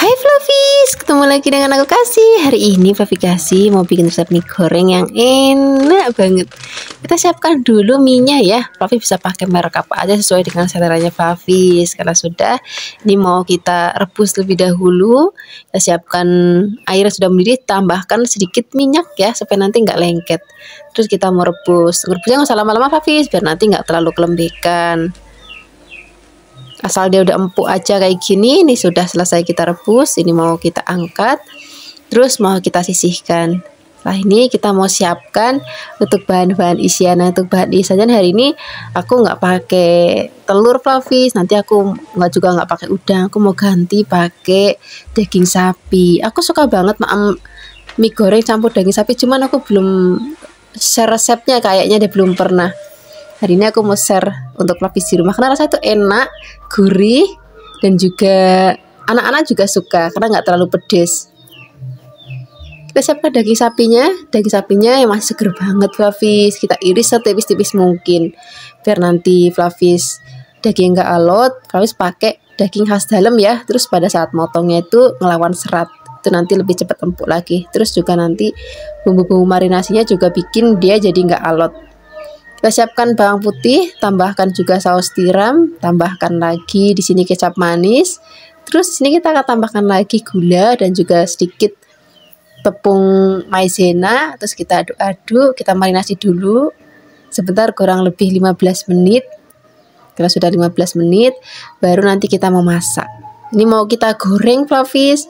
Hai Fluffys, ketemu lagi dengan aku Kasih. Hari ini Fluffy Kasih mau bikin resep mie goreng yang enak banget. Kita siapkan dulu mie-nya ya. Fluffy bisa pakai merek apa aja sesuai dengan seleranya Fluffys. Karena sudah, ini mau kita rebus lebih dahulu. Kita siapkan air yang sudah mendidih, tambahkan sedikit minyak ya supaya nanti nggak lengket. Terus kita mau rebus. Rebusnya nggak usah lama-lama Fluffys, biar nanti nggak terlalu kelembekan. Asal dia udah empuk aja kayak gini, ini sudah selesai kita rebus. Ini mau kita angkat, terus mau kita sisihkan. Nah ini kita mau siapkan untuk bahan-bahan isian. Untuk bahan isian hari ini aku nggak pakai telur Fluffys, nanti aku nggak pakai udang. Aku mau ganti pakai daging sapi. Aku suka banget mie goreng campur daging sapi, cuman aku belum share resepnya, kayaknya dia belum pernah. Hari ini aku mau share untuk Fluffys di rumah karena rasanya itu enak, gurih, dan juga anak-anak juga suka karena nggak terlalu pedes. Kita siapkan daging sapinya yang masih seger banget Fluffys. Kita iris setipis-tipis mungkin biar nanti Fluffys daging nggak alot. Fluffys pakai daging khas dalam ya. Terus pada saat motongnya itu ngelawan serat, itu nanti lebih cepat empuk lagi. Terus juga nanti bumbu-bumbu marinasinya juga bikin dia jadi nggak alot. Kita siapkan bawang putih, tambahkan juga saus tiram, tambahkan lagi di sini kecap manis. Terus di sini kita akan tambahkan lagi gula dan juga sedikit tepung maizena. Terus kita aduk-aduk, kita marinasi dulu sebentar kurang lebih 15 menit. Kalau sudah 15 menit, baru nanti kita mau masak. Ini mau kita goreng Fluffys.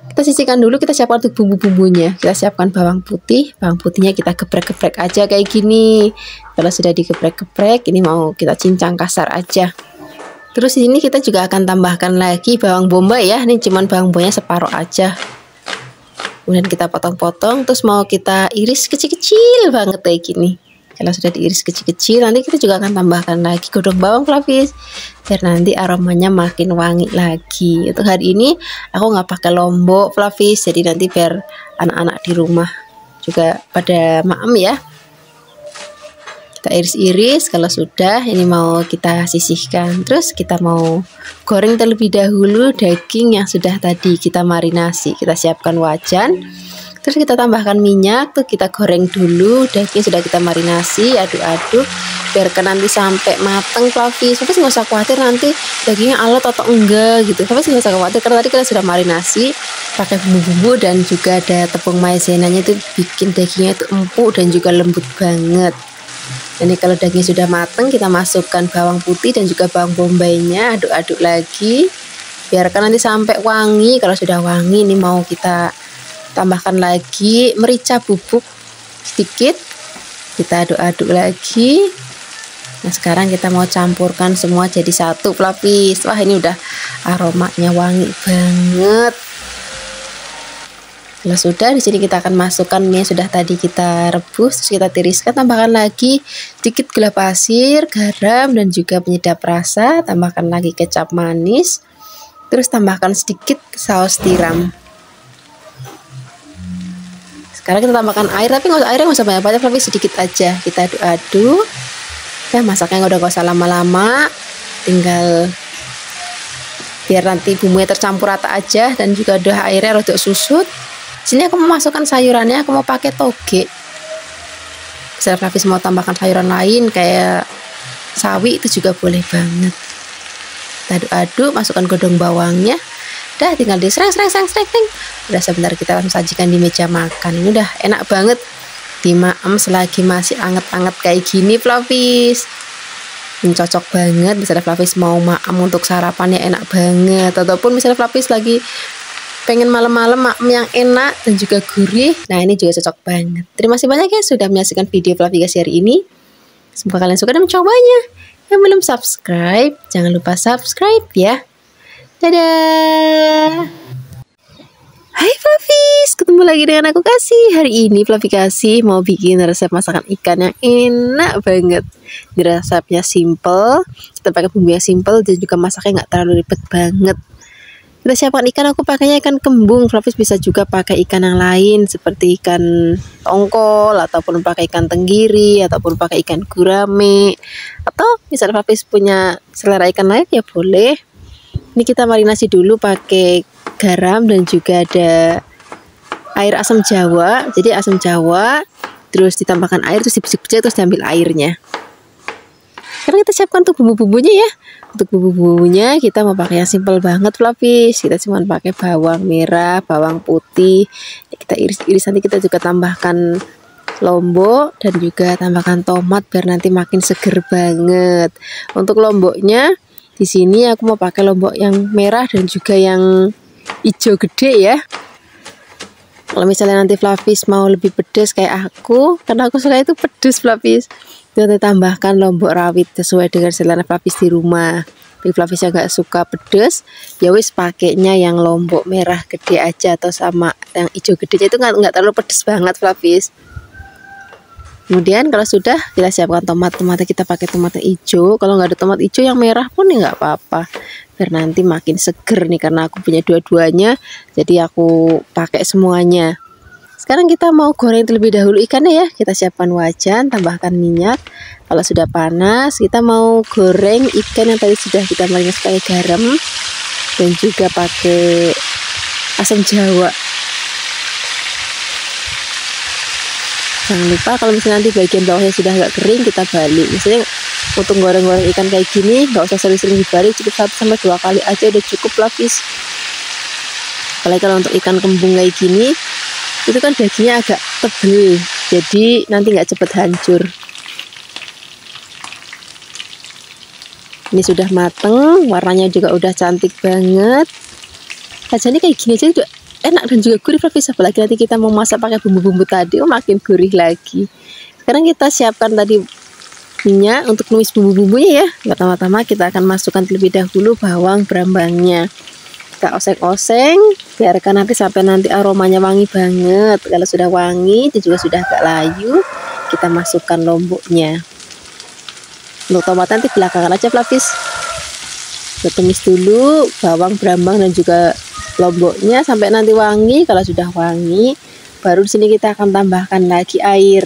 Kita sisihkan dulu, kita siapkan untuk bumbu-bumbunya. Kita siapkan bawang putihnya kita geprek-geprek aja kayak gini. Kalau sudah digeprek-geprek, ini mau kita cincang kasar aja. Terus di sini kita juga akan tambahkan lagi bawang bombay ya. Ini cuman bawang bombay separuh aja. Kemudian kita potong-potong, terus mau kita iris kecil-kecil banget kayak gini. Kalau sudah diiris kecil-kecil, nanti kita juga akan tambahkan lagi godong bawang Fluffys biar nanti aromanya makin wangi lagi. Untuk hari ini aku nggak pakai lombok Fluffys, jadi nanti biar anak-anak di rumah juga pada maem ya. Kita iris-iris. Kalau sudah, ini mau kita sisihkan. Terus kita mau goreng terlebih dahulu daging yang sudah tadi kita marinasi. Kita siapkan wajan. Terus kita tambahkan minyak, tuh kita goreng dulu daging sudah kita marinasi, aduk-aduk biarkan nanti sampai mateng Fluffys. Fluffys nggak usah khawatir nanti dagingnya alot atau enggak gitu. Fluffys nggak usah khawatir karena tadi kita sudah marinasi pakai bumbu-bumbu dan juga ada tepung maizenanya, itu bikin dagingnya itu empuk dan juga lembut banget. Ini kalau daging sudah mateng, kita masukkan bawang putih dan juga bawang bombaynya, aduk-aduk lagi biarkan nanti sampai wangi. Kalau sudah wangi, ini mau kita tambahkan lagi merica bubuk sedikit, kita aduk-aduk lagi. Nah sekarang kita mau campurkan semua jadi satu Fluffys. Wah ini udah aromanya wangi banget. Kalau sudah, di sini kita akan masukkan mie yang sudah tadi kita rebus, terus kita tiriskan, tambahkan lagi sedikit gula pasir, garam, dan juga penyedap rasa. Tambahkan lagi kecap manis, terus tambahkan sedikit saus tiram. Sekarang kita tambahkan air, tapi airnya nggak usah banyak-banyak, tapi sedikit aja. Kita aduk-aduk. Ya masaknya udah nggak usah lama-lama, tinggal biar nanti bumbunya tercampur rata aja dan juga udah airnya rada susut. Sini aku mau masukkan sayurannya, aku mau pakai toge. Misalnya Fluffys mau tambahkan sayuran lain kayak sawi, itu juga boleh banget. Kita aduk-aduk, masukkan godong bawangnya. Udah tinggal disereng. Udah sebentar kita langsung sajikan di meja makan. Ini udah enak banget dimaem selagi masih anget-anget kayak gini Fluffys. Ini cocok banget misalnya Fluffys mau maem untuk sarapannya, enak banget. Ataupun misalnya Fluffys lagi pengen malam-malam maem yang enak dan juga gurih, nah ini juga cocok banget. Terima kasih banyak ya sudah menyaksikan video Fluffy Kasih hari ini. Semoga kalian suka dan mencobanya. Yang belum subscribe, jangan lupa subscribe ya. Dadah. Hai Fluffys, ketemu lagi dengan aku Kasih. Hari ini Fluffy Kasih mau bikin resep masakan ikan yang enak banget. Ini resepnya simple, kita pakai bumbu yang simple dan juga masaknya nggak terlalu ribet banget. Kita siapkan ikan, aku pakainya ikan kembung. Fluffys bisa juga pakai ikan yang lain seperti ikan tongkol, ataupun pakai ikan tenggiri, ataupun pakai ikan gurame. Atau misalnya Fluffys punya selera ikan lain ya boleh. Ini kita marinasi dulu pakai garam dan juga ada air asam jawa. Jadi asam jawa terus ditambahkan air, terus dibicik-bicik, terus diambil airnya. Sekarang kita siapkan untuk bumbu-bumbunya ya. Untuk bumbu-bumbunya kita mau pakai yang simple banget Flavis. Kita cuma pakai bawang merah, bawang putih. Kita iris-iris, nanti kita juga tambahkan lombok dan juga tambahkan tomat biar nanti makin seger banget. Untuk lomboknya di sini aku mau pakai lombok yang merah dan juga yang hijau gede ya. Kalau misalnya nanti Flavis mau lebih pedas kayak aku, karena aku suka itu pedas Flavis, kita tambahkan lombok rawit sesuai dengan selera Flavis di rumah. Tapi Flavis yang gak suka pedas, ya wis pakainya yang lombok merah gede aja atau sama yang hijau gede itu nggak terlalu pedas banget Flavis. Kemudian kalau sudah kita siapkan tomatnya kita pakai tomat hijau. Kalau nggak ada tomat hijau yang merah pun ya nggak apa-apa. Biar nanti makin seger nih karena aku punya dua-duanya. Jadi aku pakai semuanya. Sekarang kita mau goreng terlebih dahulu ikannya ya. Kita siapkan wajan, tambahkan minyak. Kalau sudah panas, kita mau goreng ikan yang tadi sudah kita marinasi pakai garam dan juga pakai asam jawa. Jangan lupa kalau misalnya nanti bagian bawahnya sudah agak kering, kita balik. Misalnya untuk goreng-goreng ikan kayak gini nggak usah sering-sering dibalik, cukup 1-2 kali aja udah cukup Flavis. Apalagi kalau untuk ikan kembung kayak gini, itu kan dagingnya agak tebel, jadi nanti nggak cepet hancur. Ini sudah mateng, warnanya juga udah cantik banget. Rasanya kayak gini aja udah enak dan juga gurih Flavis. Apalagi nanti kita mau masak pakai bumbu-bumbu tadi, makin gurih lagi. Sekarang kita siapkan tadi minyak untuk numis bumbu-bumbunya ya. Pertama-tama kita akan masukkan terlebih dahulu bawang berambangnya. Kita oseng-oseng, biarkan nanti sampai nanti aromanya wangi banget. Kalau sudah wangi dan juga sudah agak layu, kita masukkan lomboknya. Untuk tomat nanti belakangan aja Flavis. Kita tumis dulu bawang berambang dan juga lomboknya sampai nanti wangi. Kalau sudah wangi, baru di sini kita akan tambahkan lagi air.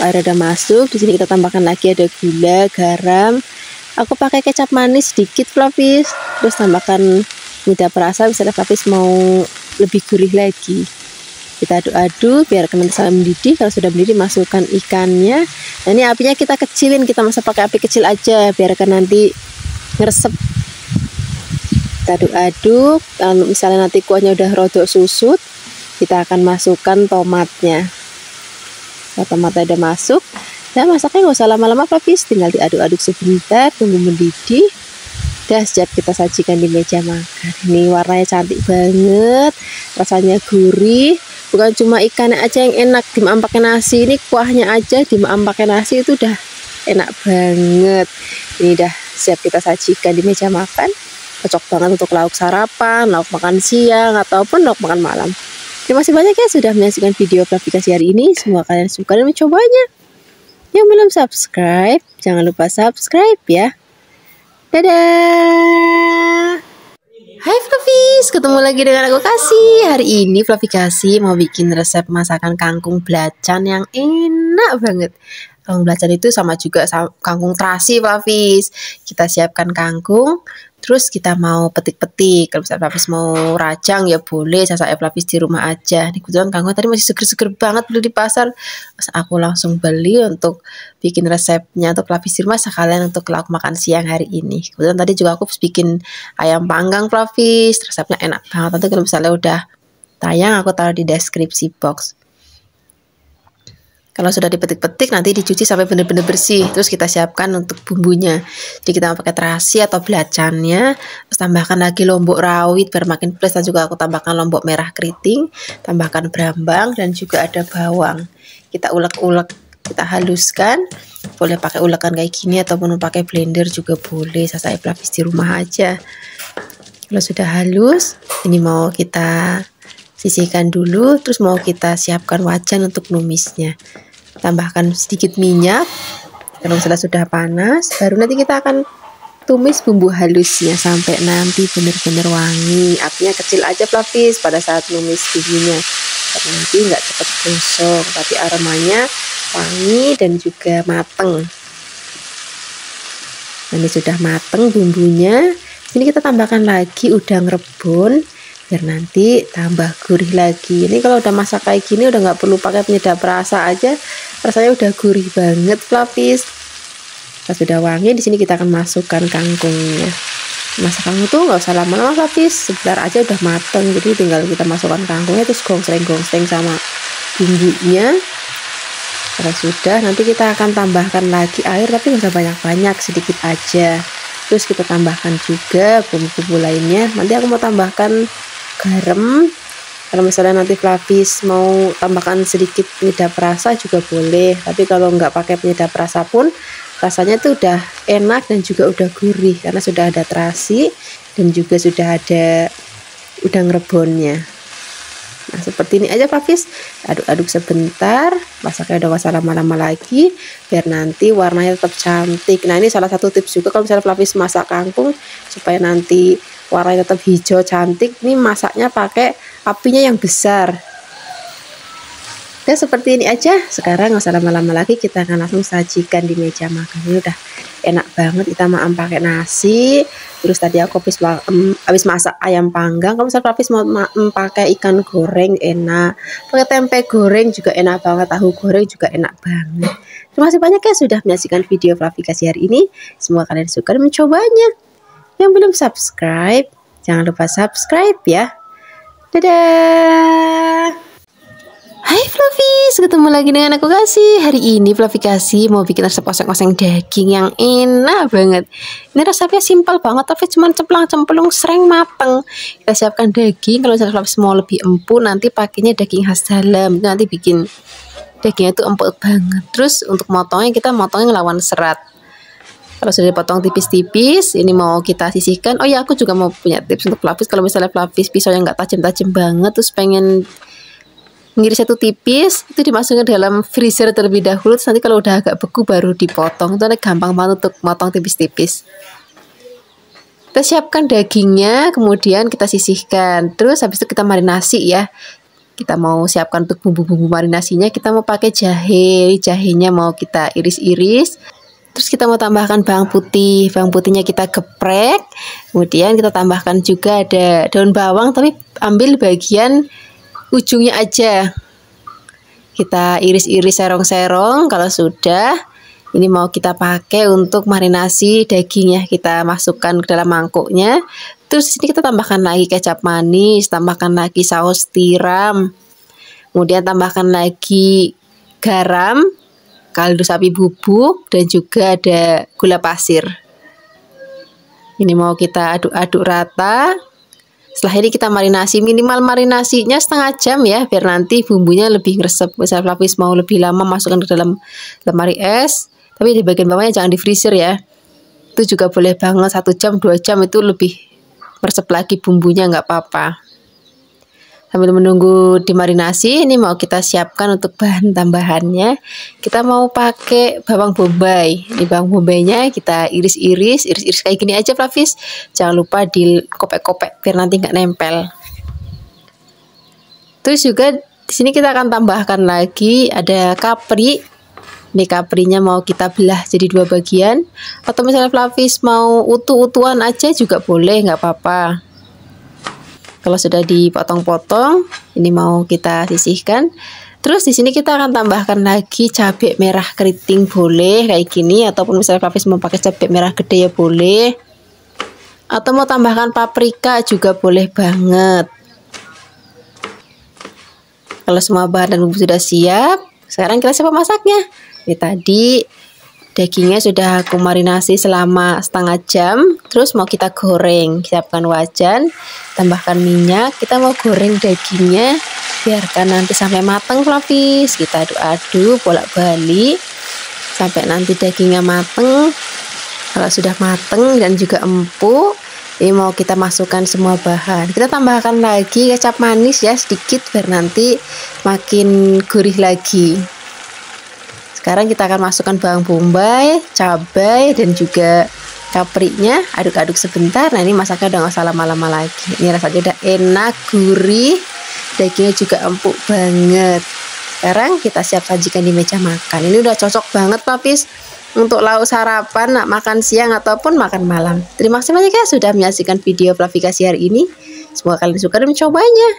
Air udah masuk, di sini kita tambahkan lagi ada gula, garam. Aku pakai kecap manis sedikit Flavis. Terus tambahkan penyedap rasa, misalnya Flavis mau lebih gurih lagi. Kita aduk-aduk biar nanti sampai mendidih. Kalau sudah mendidih, masukkan ikannya. Nah, ini apinya kita kecilin, kita masak pakai api kecil aja biarkan nanti ngeresep. Kita aduk-aduk. Kalau misalnya nanti kuahnya udah rodok susut, kita akan masukkan tomatnya. Kalau tomatnya udah masuk, dan masaknya nggak usah lama-lama Flavis, tinggal diaduk-aduk sebentar, tunggu mendidih. Udah siap kita sajikan di meja makan. Ini warnanya cantik banget, rasanya gurih. Bukan cuma ikannya aja yang enak dimakan pakai nasi, ini kuahnya aja dimakan pakai nasi itu udah enak banget. Ini udah siap kita sajikan di meja makan. Cocok banget untuk lauk sarapan, lauk makan siang, ataupun lauk makan malam. Terima kasih banyak ya sudah menyaksikan video aplikasi hari ini. Semoga kalian suka dan mencobanya. Yang belum subscribe, jangan lupa subscribe ya. Dadah. Hai Flavis, ketemu lagi dengan aku Kasih. Hari ini Flavis Kasih mau bikin resep masakan kangkung belacan yang enak banget. Kangkung belacan itu sama juga kangkung terasi Flavis. Kita siapkan kangkung, terus kita mau petik-petik. Kalau misalnya Flavis mau rajang ya boleh, saya Flavis di rumah aja. Nih kebetulan kangkung tadi masih seger-seger banget beli di pasar. Terus aku langsung beli untuk bikin resepnya untuk Flavis di rumah sekalian untuk lauk makan siang hari ini. Kebetulan tadi juga aku bikin ayam panggang Flavis, resepnya enak banget. Nanti kalau misalnya udah tayang aku taruh di deskripsi box. Kalau sudah dipetik-petik nanti dicuci sampai benar-benar bersih. Terus kita siapkan untuk bumbunya. Jadi kita mau pakai terasi atau belacannya. Terus tambahkan lagi lombok rawit biar makin plus. Dan juga aku tambahkan lombok merah keriting. Tambahkan berambang dan juga ada bawang. Kita ulek-ulek, kita haluskan. Boleh pakai ulekan kayak gini ataupun pakai blender juga boleh. Saya Flavis di rumah aja. Kalau sudah halus, ini mau kita sisihkan dulu. Terus mau kita siapkan wajan untuk numisnya. Tambahkan sedikit minyak. Kalau misalnya sudah panas, baru nanti kita akan tumis bumbu halusnya sampai nanti benar-benar wangi. Apinya kecil aja Flavis pada saat numis bumbunya. Nanti nggak cepat gosong, tapi aromanya wangi dan juga mateng. Ini sudah mateng bumbunya. Ini kita tambahkan lagi udang rebon biar nanti tambah gurih lagi. Ini kalau udah masak kayak gini udah nggak perlu pakai penyedap rasa aja, rasanya udah gurih banget Flavis. Pas sudah wangi, di sini kita akan masukkan kangkungnya. Masak kangkung tuh nggak usah lama-lama Flavis, sebentar aja udah mateng. Jadi tinggal kita masukkan kangkungnya terus gongseng sama bumbunya. Kalau sudah, nanti kita akan tambahkan lagi air, tapi nggak usah banyak-banyak, sedikit aja. Terus kita tambahkan juga bumbu-bumbu lainnya. Nanti aku mau tambahkan garam. Kalau misalnya nanti Flavis mau tambahkan sedikit penyedap rasa juga boleh, tapi kalau nggak pakai penyedap rasa pun rasanya tuh udah enak dan juga udah gurih karena sudah ada terasi dan juga sudah ada udang rebonnya. Nah seperti ini aja Flavis, aduk-aduk sebentar, masaknya udah gak usah lama-lama lagi biar nanti warnanya tetap cantik. Nah ini salah satu tips juga kalau misalnya Flavis masak kangkung supaya nanti warnanya tetap hijau cantik, ini masaknya pakai apinya yang besar. Dan seperti ini aja, sekarang nggak usah lama-lama lagi, kita akan langsung sajikan di meja makan. Ini udah enak banget, kita makan pakai nasi. Terus tadi aku habis masak ayam panggang. Kalau misalnya Flavis mau pakai ikan goreng enak, pakai tempe goreng juga enak banget, tahu goreng juga enak banget. Terima kasih banyak ya sudah menyaksikan video Flavikasi hari ini. Semoga kalian suka dan mencobanya. Yang belum subscribe, jangan lupa subscribe ya. Dadah. Hai Flavis, ketemu lagi dengan aku Kasih. Hari ini Flavikasi mau bikin resep oseng-oseng daging yang enak banget. Ini resepnya simpel banget, tapi cuma cemplang-cemplung sering mateng. Kita siapkan daging. Kalau misalnya Flavis mau lebih empuk, nanti pakainya daging khas dalam. Nanti bikin dagingnya itu empuk banget. Terus untuk motongnya, kita motongnya ngelawan serat. Kalau sudah dipotong tipis-tipis, ini mau kita sisihkan. Oh ya, aku juga mau punya tips untuk Flavis. Kalau misalnya Flavis pisaunya nggak tajam-tajam banget, terus pengen ngiris satu tipis, itu dimasukkan ke dalam freezer terlebih dahulu. Terus nanti kalau udah agak beku baru dipotong. Itu gampang banget untuk motong tipis-tipis. Kita siapkan dagingnya, kemudian kita sisihkan. Terus habis itu kita marinasi ya. Kita mau siapkan untuk bumbu-bumbu marinasinya. Kita mau pakai jahe. Jahenya mau kita iris-iris. Terus kita mau tambahkan bawang putih. Bawang putihnya kita geprek. Kemudian kita tambahkan juga ada daun bawang, tapi ambil bagian ujungnya aja. Kita iris-iris serong-serong. Kalau sudah, ini mau kita pakai untuk marinasi dagingnya. Kita masukkan ke dalam mangkuknya. Terus ini kita tambahkan lagi kecap manis, tambahkan lagi saus tiram, kemudian tambahkan lagi garam, kaldu sapi bubuk, dan juga ada gula pasir. Ini mau kita aduk-aduk rata. Setelah ini kita marinasi, minimal marinasinya setengah jam ya, biar nanti bumbunya lebih ngeresep. Misalnya Flavis mau lebih lama, masukkan ke dalam lemari es, tapi di bagian bawahnya jangan di freezer ya. Itu juga boleh banget, 1 jam 2 jam itu lebih meresep lagi bumbunya, nggak apa-apa. Sambil menunggu dimarinasi, ini mau kita siapkan untuk bahan tambahannya. Kita mau pakai bawang bombay. Ini bawang bombaynya kita iris-iris kayak gini aja Flavis. Jangan lupa dikopek-kopek biar nanti nggak nempel. Terus juga di sini kita akan tambahkan lagi ada kapri. Ini kaprinya mau kita belah jadi 2 bagian. Atau misalnya Flavis mau utuh-utuhan aja juga boleh, nggak apa-apa. Kalau sudah dipotong-potong, ini mau kita sisihkan. Terus di sini kita akan tambahkan lagi cabai merah keriting boleh kayak gini, ataupun misalnya Flavis mau pakai cabai merah gede ya boleh. Atau mau tambahkan paprika juga boleh banget. Kalau semua bahan dan bumbu sudah siap, sekarang kita siap masaknya. Ini tadi dagingnya sudah aku marinasi selama setengah jam. Terus mau kita goreng. Siapkan wajan, tambahkan minyak. Kita mau goreng dagingnya, biarkan nanti sampai matang Flavis. Kita aduk-aduk bolak-balik sampai nanti dagingnya mateng. Kalau sudah mateng dan juga empuk, ini mau kita masukkan semua bahan. Kita tambahkan lagi kecap manis ya sedikit biar nanti makin gurih lagi. Sekarang kita akan masukkan bawang bombay, cabai, dan juga kaprinya. Aduk-aduk sebentar. Nah ini masaknya udah gak usah lama-lama lagi. Ini rasanya udah enak, gurih, dagingnya juga empuk banget. Sekarang kita siap sajikan di meja makan. Ini udah cocok banget Flavis untuk lauk sarapan, nak makan siang ataupun makan malam. Terima kasih banyak ya sudah menyaksikan video Fluffy kasih hari ini. Semoga kalian suka dan mencobanya.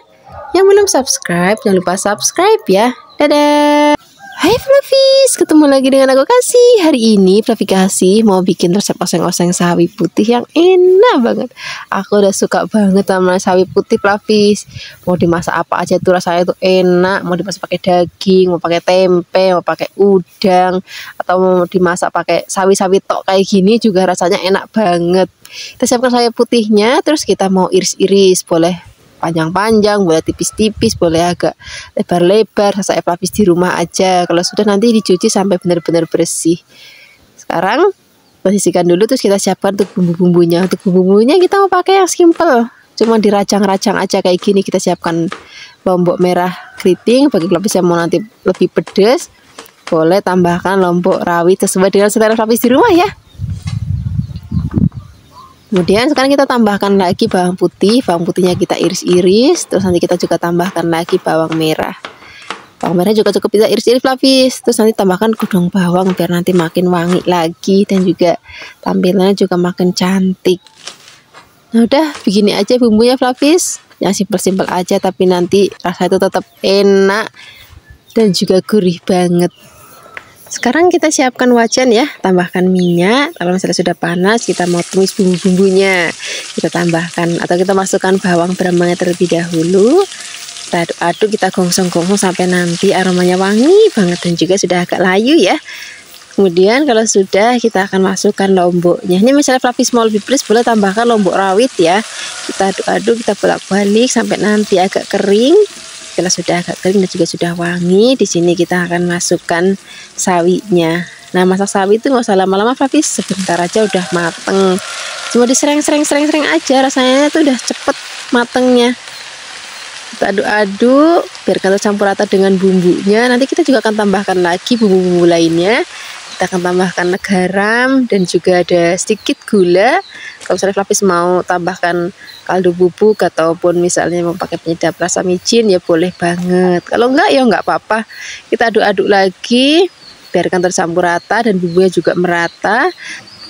Yang belum subscribe, jangan lupa subscribe ya. Dadah. Hai Fluffies, ketemu lagi dengan aku Kasih. Hari ini Fluffy Kasih mau bikin resep oseng-oseng sawi putih yang enak banget. Aku udah suka banget sama sawi putih Fluffies. Mau dimasak apa aja tuh rasanya tuh enak. Mau dimasak pakai daging, mau pakai tempe, mau pakai udang, atau mau dimasak pakai sawi-sawi tok kayak gini juga rasanya enak banget. Kita siapkan sawi putihnya, terus kita mau iris-iris, boleh panjang-panjang, boleh tipis-tipis, boleh agak lebar-lebar, saya pelapis di rumah aja. Kalau sudah nanti dicuci sampai benar-benar bersih. Sekarang posisikan dulu, terus kita siapkan untuk bumbu-bumbunya. Untuk bumbu-bumbunya kita mau pakai yang simple, cuma diracang-racang aja kayak gini. Kita siapkan lombok merah keriting, bagi pelapis yang mau nanti lebih pedas, boleh tambahkan lombok rawit sesuai dengan selera pelapis di rumah ya. Kemudian sekarang kita tambahkan lagi bawang putih. Bawang putihnya kita iris-iris. Terus nanti kita juga tambahkan lagi bawang merah. Bawang merah juga cukup bisa iris-iris Fluffies. Terus nanti tambahkan godong bawang biar nanti makin wangi lagi, dan juga tampilannya juga makin cantik. Nah udah begini aja bumbunya Fluffies. Yang simpel-simpel aja, tapi nanti rasa itu tetap enak dan juga gurih banget. Sekarang kita siapkan wajan ya, tambahkan minyak. Kalau misalnya sudah panas, kita mau tumis bumbu-bumbunya. Kita tambahkan atau kita masukkan bawang berambangnya terlebih dahulu. Kita aduk-aduk, kita gongsong-gongsong sampai nanti aromanya wangi banget dan juga sudah agak layu ya. Kemudian kalau sudah, kita akan masukkan lomboknya. Ini misalnya Fluffies mau lebih pedas, boleh tambahkan lombok rawit ya. Kita aduk-aduk, kita bolak-balik sampai nanti agak kering. Kalau sudah agak kering dan juga sudah wangi, di sini kita akan masukkan sawinya. Nah, masak sawi itu nggak usah lama-lama Fluffies, sebentar aja udah mateng. Cuma disereng-sereng aja, rasanya itu udah cepet matengnya. Kita aduk-aduk biar tercampur rata dengan bumbunya. Nanti kita juga akan tambahkan lagi bumbu-bumbu lainnya. Kita akan tambahkan garam dan juga ada sedikit gula. Kalau misalnya Fluffies mau tambahkan kaldu bubuk ataupun misalnya mau pakai penyedap rasa micin ya boleh banget. Kalau enggak ya enggak apa-apa. Kita aduk-aduk lagi biarkan tercampur rata dan bumbunya juga merata.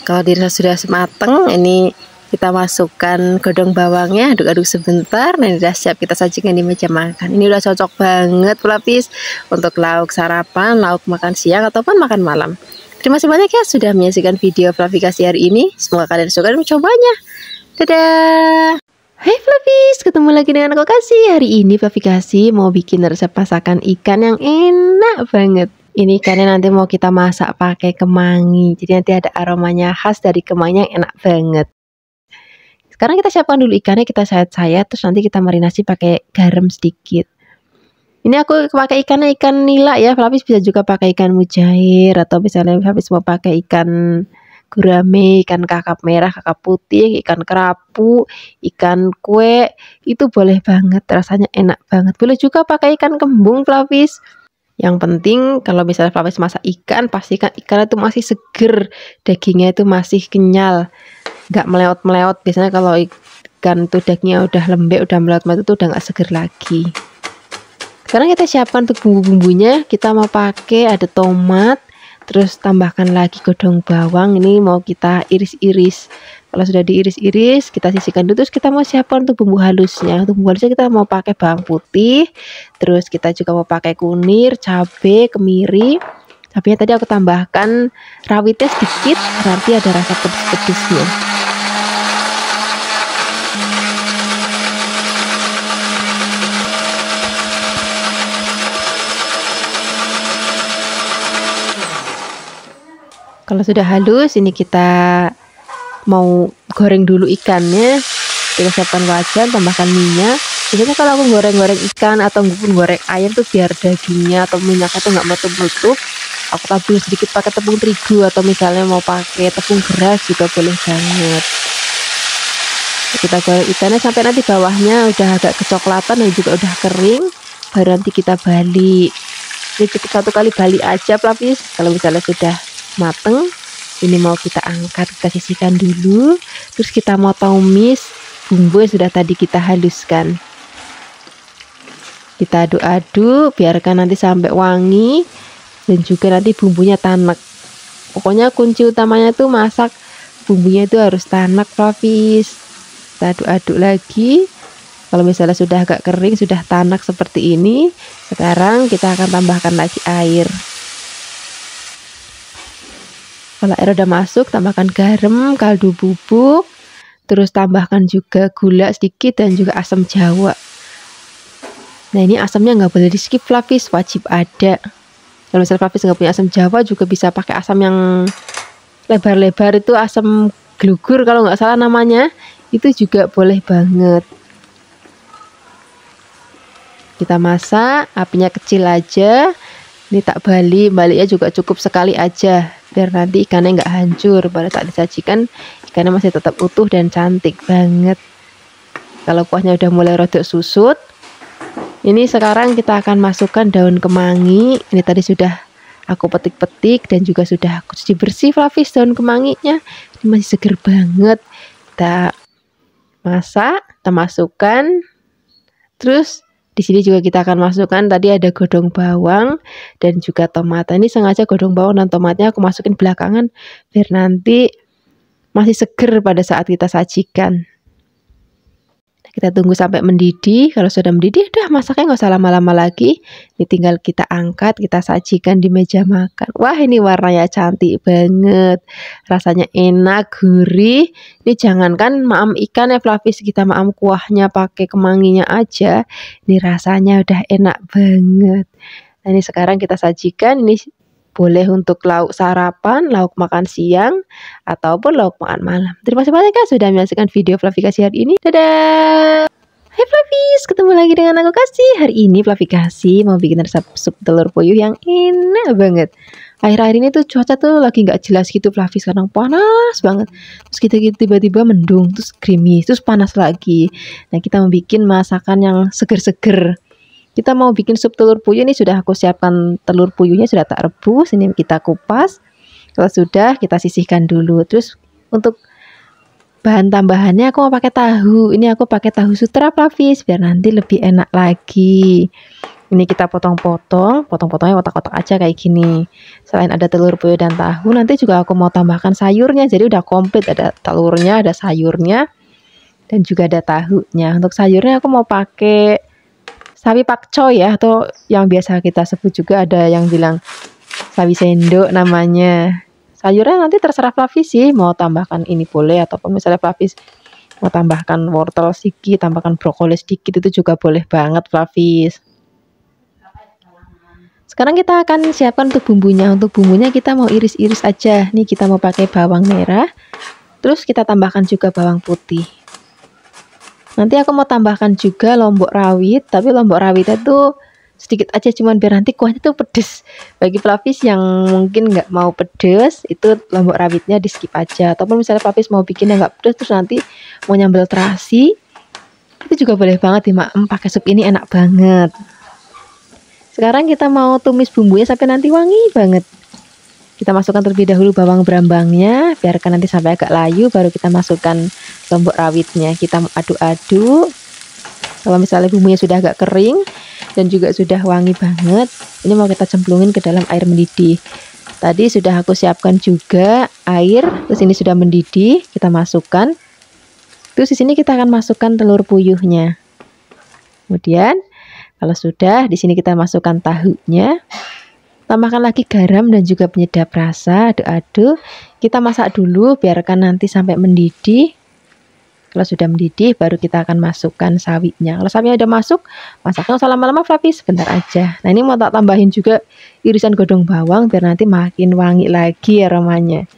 Kalau dirasa sudah mateng, ini kita masukkan godong bawangnya, aduk-aduk sebentar. Nah, sudah siap kita sajikan di meja makan. Ini udah cocok banget Fluffies untuk lauk sarapan, lauk makan siang ataupun makan malam. Terima kasih banyak ya sudah menyaksikan video Fluffy Kasih hari ini. Semoga kalian suka dan mencobanya. Dadah. Hai Fluffies, ketemu lagi dengan aku Kasih. Hari ini Fluffy Kasih mau bikin resep masakan ikan yang enak banget. Ini ikannya nanti mau kita masak pakai kemangi. Jadi nanti ada aromanya khas dari kemangi yang enak banget. Sekarang kita siapkan dulu ikannya, kita sayat-sayat, terus nanti kita marinasi pakai garam sedikit. Ini aku pakai ikannya ikan nila ya, Fluffies bisa juga pakai ikan mujair, atau misalnya Fluffies mau pakai ikan gurame, ikan kakap merah, kakap putih, ikan kerapu, ikan kue, itu boleh banget, rasanya enak banget. Boleh juga pakai ikan kembung Fluffies. Yang penting kalau misalnya Fluffies masak ikan, pastikan ikannya itu masih seger, dagingnya itu masih kenyal, nggak meleot-meleot. Biasanya kalau ikan tuh dagingnya udah lembek, udah meleot-meleot itu udah nggak seger lagi. Sekarang kita siapkan untuk bumbu-bumbunya. Kita mau pakai ada tomat, terus tambahkan lagi godong bawang. Ini mau kita iris-iris. Kalau sudah diiris-iris, kita sisihkan dulu. Terus kita mau siapkan untuk bumbu halusnya. Untuk bumbu halusnya kita mau pakai bawang putih, terus kita juga mau pakai kunir, cabai, kemiri. Cabainya tadi aku tambahkan rawitnya sedikit, nanti ada rasa pedes-pedesnya. Kalau sudah halus, ini kita mau goreng dulu ikannya. Kita siapkan wajan, tambahkan minyak. Biasanya kalau aku goreng-goreng ikan atau goreng ayam tuh biar dagingnya atau minyaknya tuh nggak meletup-meletup, aku tabur sedikit pakai tepung terigu, atau misalnya mau pakai tepung beras juga boleh banget. Kita goreng ikannya sampai nanti bawahnya udah agak kecoklatan dan juga udah kering, baru nanti kita balik. Ini cukup satu kali balik aja Fluffies. Kalau misalnya sudah mateng, ini mau kita angkat, kita sisihkan dulu, terus kita mau tumis bumbu yang sudah tadi kita haluskan. Kita aduk-aduk biarkan nanti sampai wangi dan juga nanti bumbunya tanek. Pokoknya kunci utamanya tuh masak bumbunya itu harus tanak Flavis. Kita aduk-aduk lagi. Kalau misalnya sudah agak kering, sudah tanak seperti ini, sekarang kita akan tambahkan lagi air. Kalau air udah masuk, tambahkan garam, kaldu bubuk, terus tambahkan juga gula sedikit dan juga asam jawa. Nah, ini asamnya nggak boleh di skip Flavis, wajib ada. Kalau misalnya Flavis nggak punya asam jawa, juga bisa pakai asam yang lebar-lebar, itu asam glugur kalau nggak salah namanya, itu juga boleh banget. Kita masak, apinya kecil aja. Ini tak baliknya juga cukup sekali aja, biar nanti ikannya nggak hancur. Pada saat disajikan, ikannya masih tetap utuh dan cantik banget. Kalau kuahnya udah mulai rodok susut, ini sekarang kita akan masukkan daun kemangi. Ini tadi sudah aku petik-petik dan juga sudah aku cuci bersih Flavis daun kemanginya. Ini masih seger banget. Kita masak, kita masukkan. Terus di sini juga kita akan masukkan, tadi ada godong bawang dan juga tomat. Ini sengaja godong bawang dan tomatnya aku masukin belakangan biar nanti masih seger pada saat kita sajikan. Kita tunggu sampai mendidih. Kalau sudah mendidih, udah masaknya nggak usah lama-lama lagi. Ini tinggal kita angkat, kita sajikan di meja makan. Wah, ini warnanya cantik banget. Rasanya enak, gurih. Ini jangankan maam ikan ya Flavis, kita maam kuahnya pakai kemanginya aja. Ini rasanya udah enak banget. Nah, ini sekarang kita sajikan. Ini boleh untuk lauk sarapan, lauk makan siang, ataupun lauk makan malam. Terima kasih banyak ya sudah menyaksikan video Flavikasi hari ini. Dadah! Hai Flavis, ketemu lagi dengan aku Kasih. Hari ini Flavikasi mau bikin resep sup telur puyuh yang enak banget. Akhir-akhir ini tuh cuaca tuh lagi nggak jelas gitu Flavis, kadang panas banget. Terus kita tiba-tiba mendung, terus gerimis, terus panas lagi. Nah, kita mau bikin masakan yang seger-seger. Kita mau bikin sup telur puyuh. Ini sudah aku siapkan telur puyuhnya, sudah tak rebus. Ini kita kupas. Kalau sudah, kita sisihkan dulu. Terus untuk bahan tambahannya aku mau pakai tahu. Ini aku pakai tahu sutra Flavis biar nanti lebih enak lagi. Ini kita potong-potong, potong-potongnya kotak-kotak aja kayak gini. Selain ada telur puyuh dan tahu, nanti juga aku mau tambahkan sayurnya. Jadi udah komplit, ada telurnya, ada sayurnya, dan juga ada tahunya. Untuk sayurnya aku mau pakai sawi pakcoy ya, atau yang biasa kita sebut juga ada yang bilang sawi sendok namanya. Sayurnya nanti terserah Flavis sih, mau tambahkan ini boleh, ataupun misalnya Flavis mau tambahkan wortel sedikit, tambahkan brokoli sedikit, itu juga boleh banget Flavis. Sekarang kita akan siapkan untuk bumbunya. Untuk bumbunya kita mau iris-iris aja. Nih kita mau pakai bawang merah, terus kita tambahkan juga bawang putih. Nanti aku mau tambahkan juga lombok rawit, tapi lombok rawitnya tuh sedikit aja, cuman biar nanti kuahnya tuh pedes. Bagi Flavis yang mungkin nggak mau pedes, itu lombok rawitnya di skip aja. Ataupun misalnya Flavis mau bikin yang nggak pedes, terus nanti mau nyambel terasi, itu juga boleh banget dimakan pakai sup ini, enak banget. Sekarang kita mau tumis bumbunya sampai nanti wangi banget. Kita masukkan terlebih dahulu bawang berambangnya, biarkan nanti sampai agak layu, baru kita masukkan lombok rawitnya. Kita aduk-aduk. Kalau misalnya bumbunya sudah agak kering dan juga sudah wangi banget, ini mau kita cemplungin ke dalam air mendidih. Tadi sudah aku siapkan juga air, terus ini sudah mendidih, kita masukkan. Terus di sini kita akan masukkan telur puyuhnya. Kemudian kalau sudah, di sini kita masukkan tahunya. Tambahkan lagi garam dan juga penyedap rasa, aduk-aduk. Kita masak dulu, biarkan nanti sampai mendidih. Kalau sudah mendidih, baru kita akan masukkan sawinya. Kalau sawinya udah masuk, masaknya usah lama-lama Flavis, sebentar aja. Nah, ini mau tak tambahin juga irisan godong bawang, biar nanti makin wangi lagi aromanya.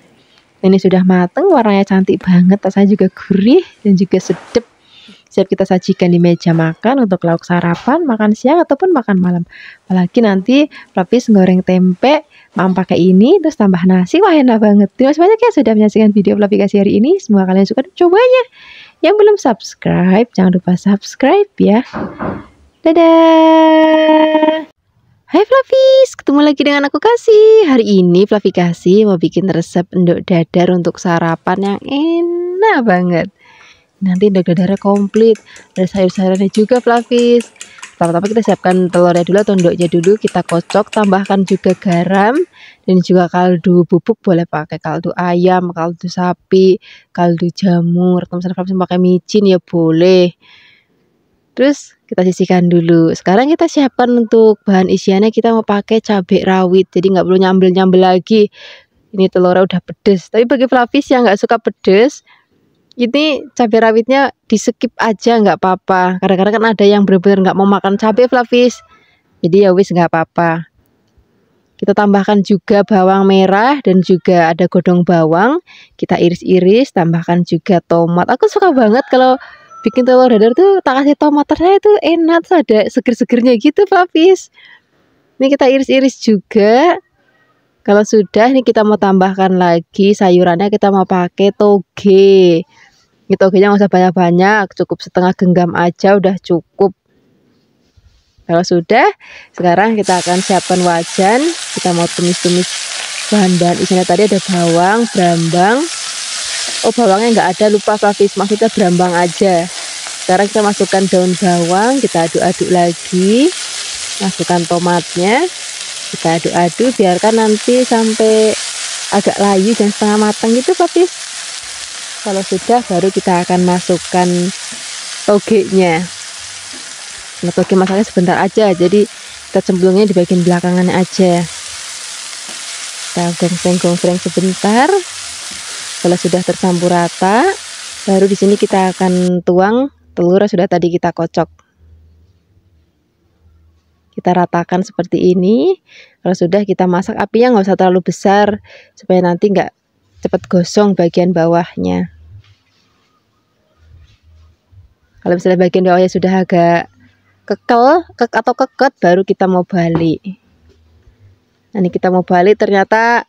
Ini sudah mateng, warnanya cantik banget, rasanya juga gurih dan juga sedap. Siap kita sajikan di meja makan untuk lauk sarapan, makan siang, ataupun makan malam. Apalagi nanti Flavis goreng tempe, mau pakai ini, terus tambah nasi, wah enak banget. Terima kasih banyak ya sudah menyaksikan video Flavikasi hari ini. Semoga kalian suka dan cobanya. Yang belum subscribe, jangan lupa subscribe ya. Dadah! Hai Flavis, ketemu lagi dengan aku Kasih. Hari ini Flavikasi mau bikin resep endok dadar untuk sarapan yang enak banget. Nanti endok dadarnya komplit, ada sayur-sayurannya juga Flavis. Pertama-tama kita siapkan telurnya dulu atau endoknya dulu, kita kocok, tambahkan juga garam dan juga kaldu bubuk, boleh pakai kaldu ayam, kaldu sapi, kaldu jamur, atau misalnya kalau pakai micin ya boleh. Terus kita sisihkan dulu. Sekarang kita siapkan untuk bahan isiannya, kita mau pakai cabai rawit, jadi nggak perlu nyambel-nyambel lagi. Ini telurnya udah pedes, tapi bagi Flavis yang nggak suka pedes, ini cabai rawitnya di skip aja nggak apa-apa. Kadang-kadang kan ada yang benar-benar nggak mau makan cabai Flavis, jadi ya wis nggak apa-apa. Kita tambahkan juga bawang merah dan juga ada godong bawang, kita iris-iris, tambahkan juga tomat. Aku suka banget kalau bikin telur dadar tuh tak kasih tomat, rasanya tuh enak, tuh ada seger-segernya gitu Flavis. Ini kita iris-iris juga. Kalau sudah, ini kita mau tambahkan lagi sayurannya, kita mau pakai toge. Ini togenya nggak usah banyak-banyak, cukup setengah genggam aja udah cukup. Kalau sudah, sekarang kita akan siapkan wajan. Kita mau tumis-tumis bahan-bahan isinya. Tadi ada bawang, brambang. Oh, bawangnya nggak ada, lupa Flavis, maksudnya brambang aja. Sekarang kita masukkan daun bawang, kita aduk-aduk lagi. Masukkan tomatnya, kita aduk-aduk, biarkan nanti sampai agak layu dan setengah matang gitu Flavis. Kalau sudah, baru kita akan masukkan togenya. Nah, toge masaknya sebentar aja, jadi kita cemplungnya di bagian belakangannya aja. Kita gongseng-gongseng sebentar. Kalau sudah tercampur rata, baru di sini kita akan tuang telur yang sudah tadi kita kocok. Kita ratakan seperti ini. Kalau sudah, kita masak, apinya nggak usah terlalu besar supaya nanti nggak cepat gosong bagian bawahnya. Kalau misalnya bagian bawahnya sudah agak atau keket, baru kita mau balik. Nah, ini kita mau balik, ternyata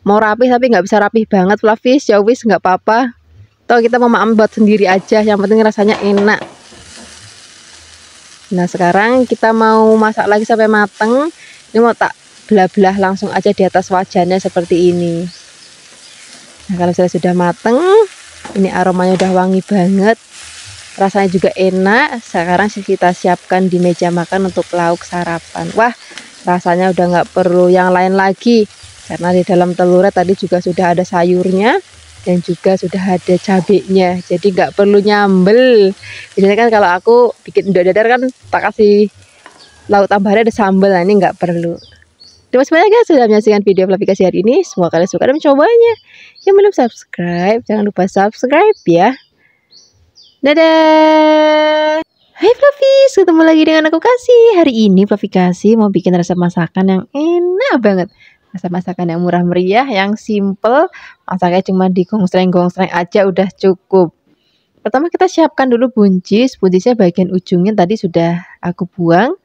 mau rapih tapi nggak bisa rapih banget Flavis. Ya wis nggak apa-apa. Toh kita mau buat sendiri aja, yang penting rasanya enak. Nah, sekarang kita mau masak lagi sampai mateng. Ini mau tak belah-belah langsung aja di atas wajannya seperti ini. Nah, kalau sudah mateng, ini aromanya udah wangi banget, rasanya juga enak. Sekarang kita siapkan di meja makan untuk lauk sarapan. Wah, rasanya udah nggak perlu yang lain lagi, karena di dalam telurnya tadi juga sudah ada sayurnya dan juga sudah ada cabenya, jadi nggak perlu nyambel. Biasanya kan kalau aku bikin endok dadar kan tak kasih lauk tambahannya ada sambal, nah ini nggak perlu. Terima kasih banyak ya sudah menyaksikan video Flavikasi hari ini. Semoga kalian suka dan mencobanya. Yang belum subscribe, jangan lupa subscribe ya. Dadah. Hai Flavis, ketemu lagi dengan aku Kasih. Hari ini Flavikasi mau bikin resep masakan yang enak banget. Resep masakan yang murah meriah, yang simple. Masaknya cuma digongsreng-gongsreng aja udah cukup. Pertama kita siapkan dulu buncis. Buncisnya bagian ujungnya tadi sudah aku buang.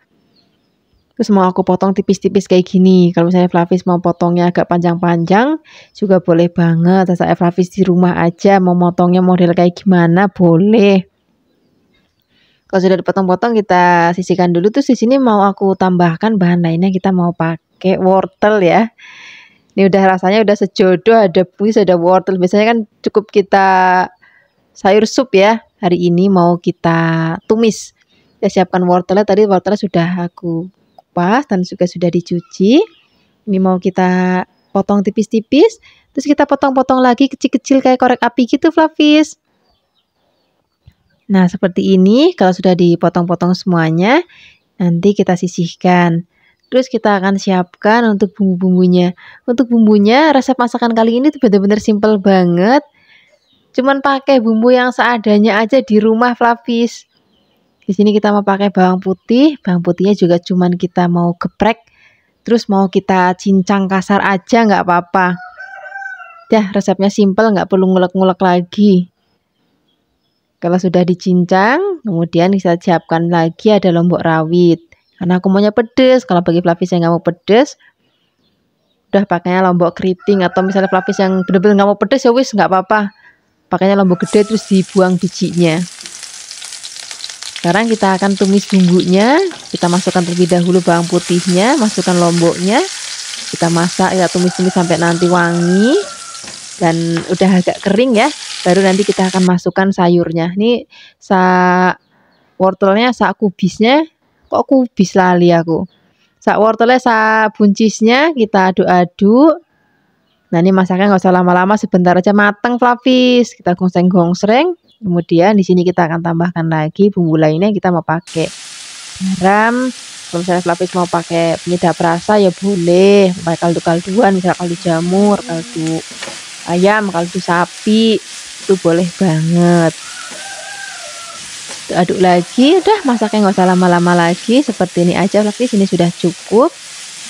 Terus mau aku potong tipis-tipis kayak gini. Kalau misalnya Flavis mau potongnya agak panjang-panjang juga boleh banget. Asal Flavis di rumah aja mau motongnya model kayak gimana boleh. Kalau sudah dipotong-potong kita sisihkan dulu. Terus di sini mau aku tambahkan bahan lainnya, kita mau pakai wortel ya. Ini udah rasanya udah sejodoh, ada buis, ada wortel. Biasanya kan cukup kita sayur sup ya. Hari ini mau kita tumis. Kita siapkan wortelnya, tadi wortelnya sudah aku kupas dan juga sudah dicuci. Ini mau kita potong tipis-tipis, terus kita potong-potong lagi kecil-kecil kayak korek api gitu Flavis. Nah, seperti ini. Kalau sudah dipotong-potong semuanya, nanti kita sisihkan. Terus kita akan siapkan untuk bumbu-bumbunya. Untuk bumbunya, resep masakan kali ini tuh benar-benar simple banget. Cuman pakai bumbu yang seadanya aja di rumah Flavis. Di sini kita mau pakai bawang putih. Bawang putihnya juga cuman kita mau geprek. Terus mau kita cincang kasar aja nggak apa-apa. Ya, resepnya simple, nggak perlu ngulek-ngulek lagi. Kalau sudah dicincang, kemudian kita siapkan lagi ada lombok rawit. Karena aku maunya pedes. Kalau bagi Flavis yang nggak mau pedes, udah pakainya lombok keriting. Atau misalnya Flavis yang bener-bener nggak mau pedes, ya wis nggak apa-apa. Pakainya lombok gede terus dibuang bijinya. Sekarang kita akan tumis bumbunya. Kita masukkan terlebih dahulu bawang putihnya, masukkan lomboknya. Kita masak, kita tumis-tumis sampai nanti wangi dan udah agak kering ya. Baru nanti kita akan masukkan sayurnya. Ini wortelnya kubisnya Kok kubis lali aku. Sak wortelnya, sak buncisnya kita aduk-aduk. Nah ini masaknya nggak usah lama-lama, sebentar aja mateng Flavis. Kita gongseng-gongsreng. Kemudian di sini kita akan tambahkan lagi bumbu lainnya. Kita mau pakai garam. Kalau misalnya Flavis mau pakai penyedap rasa ya boleh. Pakai kaldu-kalduan, misalnya kaldu jamur, kaldu ayam, kaldu sapi, itu boleh banget. Aduk lagi, udah masaknya nggak usah lama-lama lagi, seperti ini aja Flavis. Ini sudah cukup.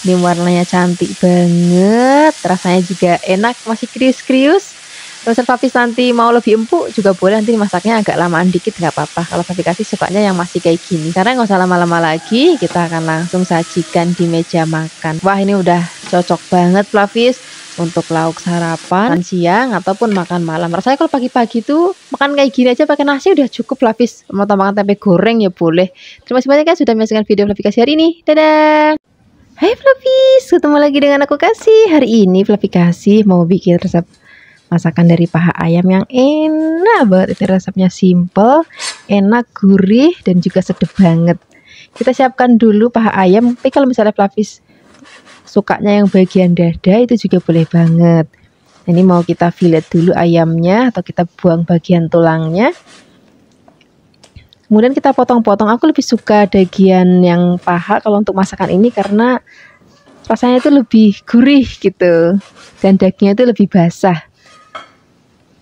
Ini warnanya cantik banget, rasanya juga enak, masih krius-krius. Kalau Flavis nanti mau lebih empuk juga boleh, nanti masaknya agak lamaan dikit nggak apa-apa. Kalau Flavis kasih sukanya yang masih kayak gini. Karena nggak usah lama-lama lagi, kita akan langsung sajikan di meja makan. Wah ini udah cocok banget Flavis untuk lauk sarapan siang ataupun makan malam. Rasanya kalau pagi-pagi tuh makan kayak gini aja pakai nasi udah cukup Flavis. Mau tambahkan tempe goreng ya boleh. Terima kasih banyak ya sudah menyaksikan video Flavis Kasih hari ini. Dadah. Hai Flavis, ketemu lagi dengan aku Kasih. Hari ini Flavis Kasih mau bikin resep masakan dari paha ayam yang enak banget. Ini resepnya simple, enak, gurih, dan juga sedap banget. Kita siapkan dulu paha ayam. Tapi kalau misalnya Flavis sukanya yang bagian dada itu juga boleh banget. Ini mau kita fillet dulu ayamnya atau kita buang bagian tulangnya. Kemudian kita potong-potong. Aku lebih suka bagian yang paha kalau untuk masakan ini karena rasanya itu lebih gurih gitu. Dan dagingnya itu lebih basah.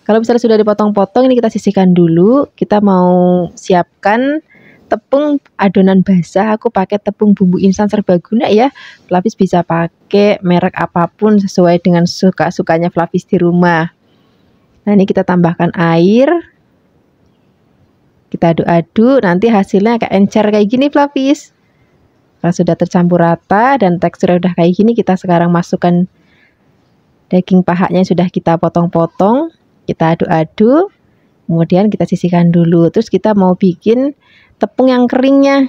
Kalau misalnya sudah dipotong-potong, ini kita sisihkan dulu. Kita mau siapkan tepung adonan basah. Aku pakai tepung bumbu instan serbaguna ya. Flavis bisa pakai merek apapun sesuai dengan suka-sukanya Flavis di rumah. Nah ini kita tambahkan air. Kita aduk-aduk, nanti hasilnya kayak encer kayak gini Flavis. Kalau sudah tercampur rata dan teksturnya udah kayak gini, kita sekarang masukkan daging pahanya sudah kita potong-potong. Kita aduk-aduk. Kemudian kita sisihkan dulu. Terus kita mau bikin tepung yang keringnya.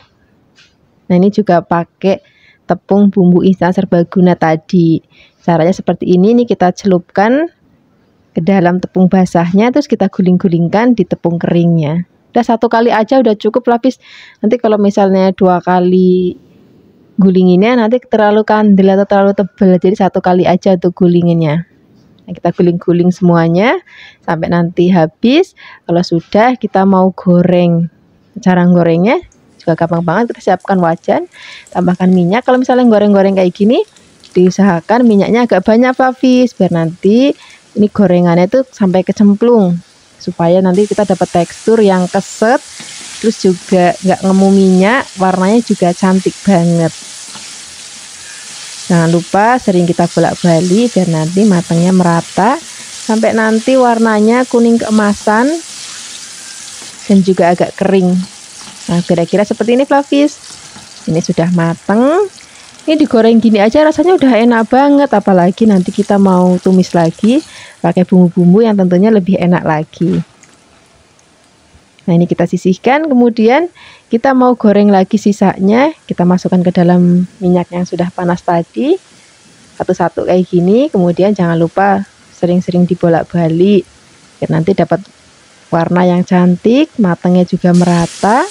Nah ini juga pakai tepung bumbu instan serbaguna tadi. Caranya seperti ini. Ini kita celupkan ke dalam tepung basahnya. Terus kita guling-gulingkan di tepung keringnya. Udah satu kali aja udah cukup Flavis. Nanti kalau misalnya 2 kali gulinginnya nanti terlalu kandel atau terlalu tebal. Jadi 1 kali aja untuk gulinginnya. Nah, kita guling-guling semuanya sampai nanti habis. Kalau sudah kita mau goreng. Cara gorengnya juga gampang banget. Kita siapkan wajan, tambahkan minyak. Kalau misalnya goreng-goreng kayak gini, diusahakan minyaknya agak banyak Flavis, biar nanti ini gorengannya itu sampai kecemplung, supaya nanti kita dapat tekstur yang keset, terus juga nggak ngemu minyak, warnanya juga cantik banget. Jangan lupa sering kita bolak-balik biar nanti matangnya merata sampai nanti warnanya kuning keemasan dan juga agak kering. Nah kira-kira seperti ini Flavis. Ini sudah mateng. Ini digoreng gini aja rasanya udah enak banget, apalagi nanti kita mau tumis lagi pakai bumbu-bumbu yang tentunya lebih enak lagi. Nah ini kita sisihkan, kemudian kita mau goreng lagi sisanya. Kita masukkan ke dalam minyak yang sudah panas tadi, satu-satu kayak gini. Kemudian jangan lupa sering-sering dibolak-balik biar nanti dapat warna yang cantik, matangnya juga merata.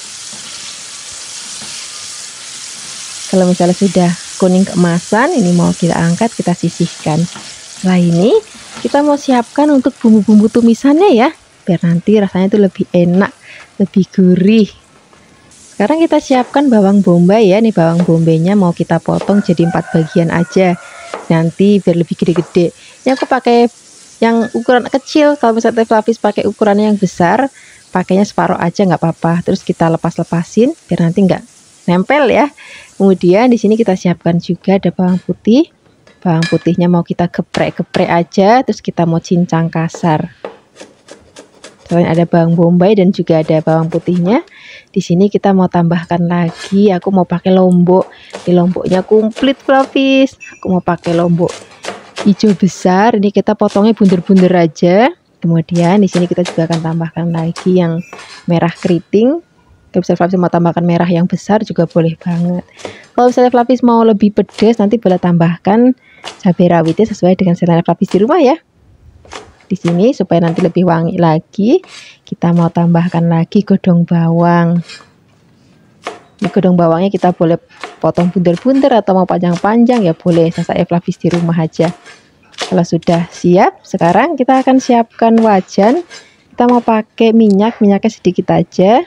Kalau misalnya sudah kuning keemasan, ini mau kita angkat, kita sisihkan. Setelah ini kita mau siapkan untuk bumbu-bumbu tumisannya ya, biar nanti rasanya itu lebih enak, lebih gurih. Sekarang kita siapkan bawang bombay ya. Nih bawang bombaynya mau kita potong jadi 4 bagian aja, nanti biar lebih gede-gede. Ini aku pakai yang ukuran kecil. Kalau misalnya Flavis pakai ukurannya yang besar, pakainya separuh aja nggak apa-apa. Terus kita lepas-lepasin biar nanti nggak nempel ya. Kemudian di sini kita siapkan juga ada bawang putih. Bawang putihnya mau kita geprek-geprek aja, terus kita mau cincang kasar. Selain ada bawang bombay dan juga ada bawang putihnya, di sini kita mau tambahkan lagi. Aku mau pakai lombok. Ini lomboknya komplit Flavis. Aku mau pakai lombok hijau besar. Ini kita potongnya bunder-bunder aja. Kemudian di sini kita juga akan tambahkan lagi yang merah keriting. Kalau misalnya Flavis mau tambahkan merah yang besar juga boleh banget. Kalau misalnya Flavis mau lebih pedas, nanti boleh tambahkan cabai rawitnya sesuai dengan selera Flavis di rumah ya. Di sini supaya nanti lebih wangi lagi, kita mau tambahkan lagi godong bawang. Ini godong bawangnya kita boleh potong bunder-bunder atau mau panjang-panjang ya boleh, saya Flavis di rumah aja. Kalau sudah siap, sekarang kita akan siapkan wajan. Kita mau pakai minyaknya sedikit aja.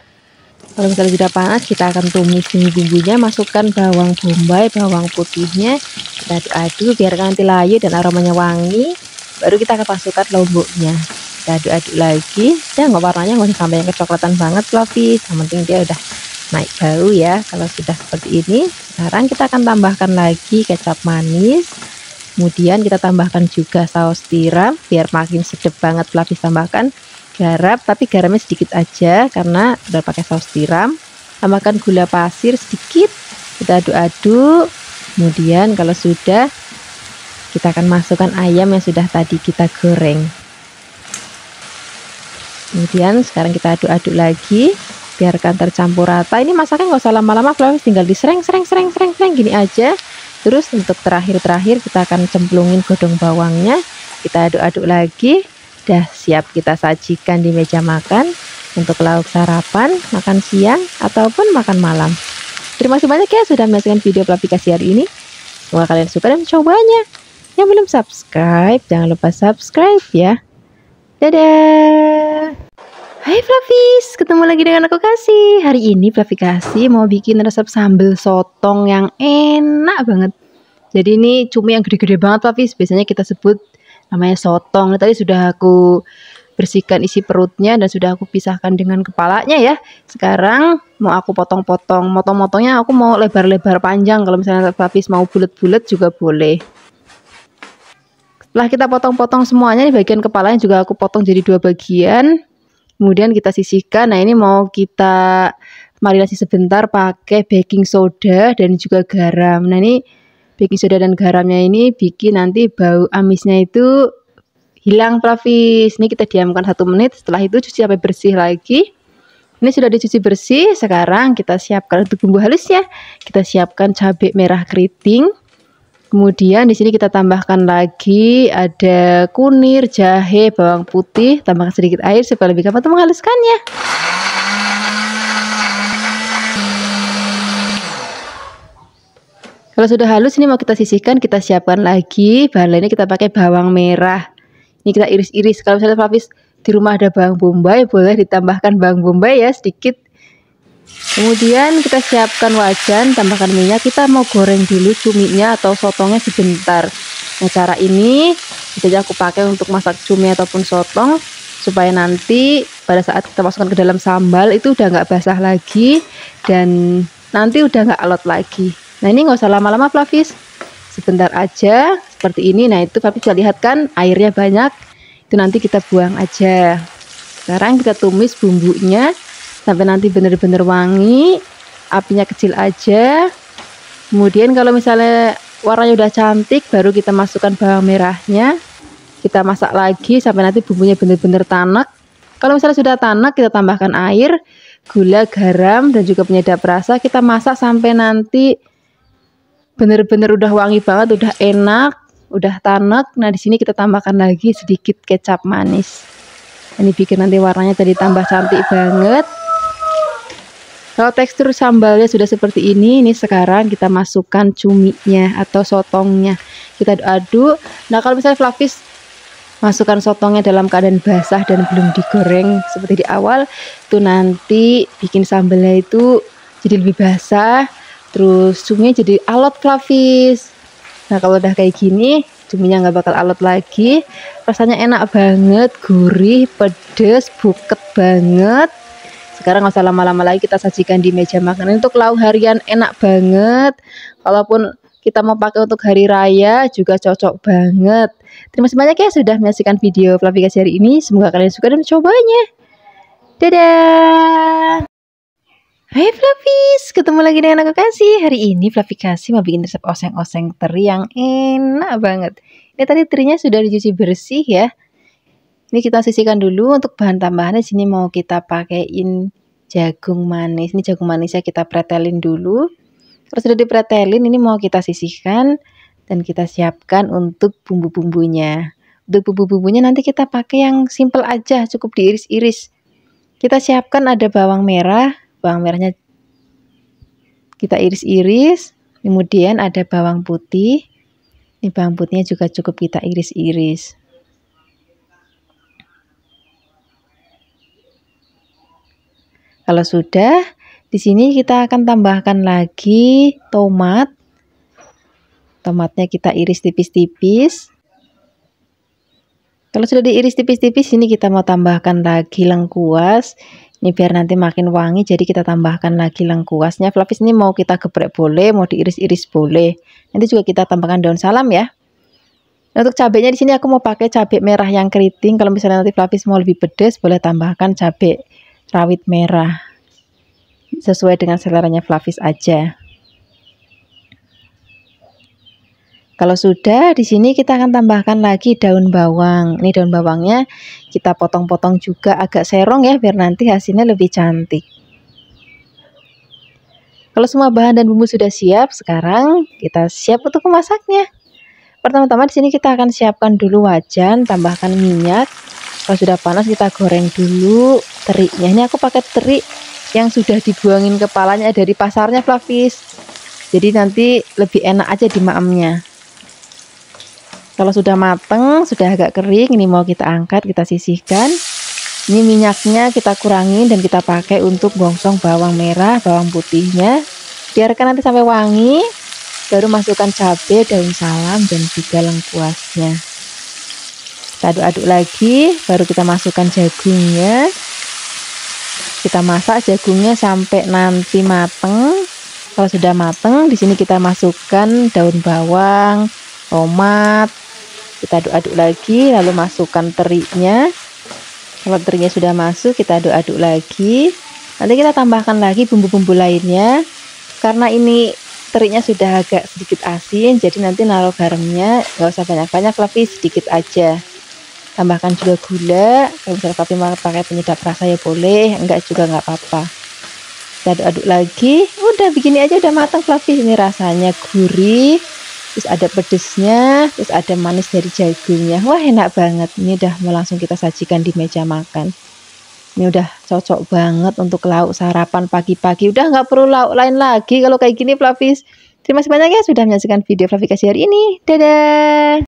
Kalau misalnya sudah panas, kita akan tumis bumbu-bumbunya, masukkan bawang bombay, bawang putihnya, kita aduk-aduk biarkan nanti layu dan aromanya wangi. Baru kita akan masukkan lomboknya, kita aduk-aduk lagi. Jangan warnanya nggak usah sampai yang kecoklatan banget Flavis, yang penting dia udah naik bau ya. Kalau sudah seperti ini, sekarang kita akan tambahkan lagi kecap manis. Kemudian kita tambahkan juga saus tiram biar makin sedap banget. Flavis tambahkan garam, tapi garamnya sedikit aja karena udah pakai saus tiram. Tambahkan gula pasir sedikit, kita aduk-aduk. Kemudian kalau sudah, kita akan masukkan ayam yang sudah tadi kita goreng. Kemudian sekarang kita aduk-aduk lagi, biarkan tercampur rata. Ini masaknya nggak usah lama-lama Flavis, tinggal disereng gini aja. Terus untuk terakhir kita akan cemplungin godong bawangnya, kita aduk-aduk lagi. Dah siap kita sajikan di meja makan untuk lauk sarapan, makan siang, ataupun makan malam. Terima kasih banyak ya sudah menyaksikan video aplikasi hari ini. Semoga kalian suka dan mencobanya. Yang belum subscribe, jangan lupa subscribe ya. Dadah. Hai Flavis, ketemu lagi dengan aku Kasih. Hari ini Kasih mau bikin resep sambal sotong yang enak banget. Jadi ini cumi yang gede-gede banget Flavis. Biasanya kita sebut namanya sotong. Ini tadi sudah aku bersihkan isi perutnya dan sudah aku pisahkan dengan kepalanya ya. Sekarang mau aku potong-potong. Motong-motongnya aku mau lebar-lebar panjang. Kalau misalnya Flavis mau bulat-bulat juga boleh. Setelah kita potong-potong semuanya, bagian kepalanya juga aku potong jadi 2 bagian. Kemudian kita sisihkan. Nah ini mau kita marinasi sebentar pakai baking soda dan juga garam. Nah ini baking soda dan garamnya ini bikin nanti bau amisnya itu hilang Flavis. Ini kita diamkan 1 menit. Setelah itu cuci sampai bersih lagi. Ini sudah dicuci bersih. Sekarang kita siapkan untuk bumbu halusnya. Kita siapkan cabai merah keriting. Kemudian di sini kita tambahkan lagi ada kunir, jahe, bawang putih. Tambahkan sedikit air supaya lebih gampang untuk menghaluskannya. Kalau sudah halus ini mau kita sisihkan, kita siapkan lagi. Bahan lainnya kita pakai bawang merah. Ini kita iris-iris. Kalau misalnya Flavis di rumah ada bawang bombay, boleh ditambahkan bawang bombay ya sedikit. Kemudian kita siapkan wajan, tambahkan minyak. Kita mau goreng dulu cuminya atau sotongnya sebentar. Nah cara ini bisa aku pakai untuk masak cumi ataupun sotong supaya nanti pada saat kita masukkan ke dalam sambal itu udah nggak basah lagi dan nanti udah nggak alot lagi. Nah ini nggak usah lama-lama Flavis, sebentar aja seperti ini. Nah itu Flavis bisa lihat kan airnya banyak, itu nanti kita buang aja. Sekarang kita tumis bumbunya sampai nanti benar-benar wangi, apinya kecil aja. Kemudian kalau misalnya warnanya udah cantik, baru kita masukkan bawang merahnya. Kita masak lagi sampai nanti bumbunya benar-benar tanak. Kalau misalnya sudah tanak, kita tambahkan air, gula, garam, dan juga penyedap rasa. Kita masak sampai nanti benar-benar udah wangi banget, udah enak, udah tanak. Nah di sini kita tambahkan lagi sedikit kecap manis. Ini bikin nanti warnanya jadi tambah cantik banget. Kalau tekstur sambalnya sudah seperti ini sekarang kita masukkan cuminya atau sotongnya. Kita aduk. Nah kalau misalnya Flavis masukkan sotongnya dalam keadaan basah dan belum digoreng seperti di awal, itu nanti bikin sambalnya itu jadi lebih basah. Terus cuminya jadi alot Flavis. Nah kalau udah kayak gini, cuminya nggak bakal alot lagi. Rasanya enak banget, gurih, pedes, buket banget. Sekarang nggak usah lama-lama lagi, kita sajikan di meja makan. Untuk lauk harian enak banget. Kalaupun kita mau pakai untuk hari raya juga cocok banget. Terima kasih banyak ya sudah menyaksikan video Flavis hari ini. Semoga kalian suka dan mencobanya. Dadah. Hai Flavis, ketemu lagi dengan aku Kasih. Hari ini Flavis mau bikin resep oseng-oseng teri yang enak banget. Ini tadi terinya sudah dicuci bersih ya. Ini kita sisihkan dulu. Untuk bahan tambahannya sini mau kita pakaiin jagung manis. Ini jagung manisnya kita pretelin dulu. Terus sudah dipretelin, ini mau kita sisihkan dan kita siapkan untuk bumbu-bumbunya. Untuk bumbu-bumbunya nanti kita pakai yang simple aja, cukup diiris-iris. Kita siapkan ada bawang merah. Bawang merahnya kita iris-iris. Kemudian ada bawang putih. Ini bawang putihnya juga cukup kita iris-iris. Kalau sudah, di sini kita akan tambahkan lagi tomat. Tomatnya kita iris tipis-tipis. Kalau sudah diiris tipis-tipis, ini kita mau tambahkan lagi lengkuas. Ini biar nanti makin wangi, jadi kita tambahkan lagi lengkuasnya. Flavis ini mau kita geprek boleh, mau diiris-iris boleh. Nanti juga kita tambahkan daun salam ya. Untuk cabenya di sini aku mau pakai cabai merah yang keriting. Kalau misalnya nanti Flavis mau lebih pedas, boleh tambahkan cabai rawit merah. Sesuai dengan seleranya Flavis aja. Kalau sudah, di sini kita akan tambahkan lagi daun bawang. Ini daun bawangnya kita potong-potong juga agak serong ya, biar nanti hasilnya lebih cantik. Kalau semua bahan dan bumbu sudah siap, sekarang kita siap untuk memasaknya. Pertama-tama di sini kita akan siapkan dulu wajan, tambahkan minyak. Kalau sudah panas kita goreng dulu teriknya. Ini aku pakai terik yang sudah dibuangin kepalanya dari pasarnya Flavis. Jadi nanti lebih enak aja di maemnya. Kalau sudah mateng, sudah agak kering, ini mau kita angkat, kita sisihkan. Ini minyaknya kita kurangin dan kita pakai untuk gongsong bawang merah, bawang putihnya. Biarkan nanti sampai wangi. Baru masukkan cabai, daun salam, dan juga lengkuasnya. Kita aduk-aduk lagi, baru kita masukkan jagungnya. Kita masak jagungnya sampai nanti mateng. Kalau sudah mateng, di sini kita masukkan daun bawang, tomat. Kita aduk-aduk lagi, lalu masukkan teriknya. Kalau teriknya sudah masuk, kita aduk-aduk lagi. Nanti kita tambahkan lagi bumbu-bumbu lainnya. Karena ini teriknya sudah agak sedikit asin, jadi nanti naruh garamnya nggak usah banyak-banyak, tapi sedikit aja. Tambahkan juga gula. Kalau misalnya Flavis mau pakai penyedap rasa ya boleh, enggak juga nggak apa-apa. Kita aduk-aduk lagi. Udah begini aja udah matang Flavis. Ini rasanya gurih, terus ada pedesnya, terus ada manis dari jagungnya. Wah, enak banget. Ini udah mau langsung kita sajikan di meja makan. Ini udah cocok banget untuk lauk sarapan pagi-pagi. Udah nggak perlu lauk lain lagi kalau kayak gini Flavis. Terima kasih banyak ya sudah menyaksikan video Flavis hari ini. Dadah.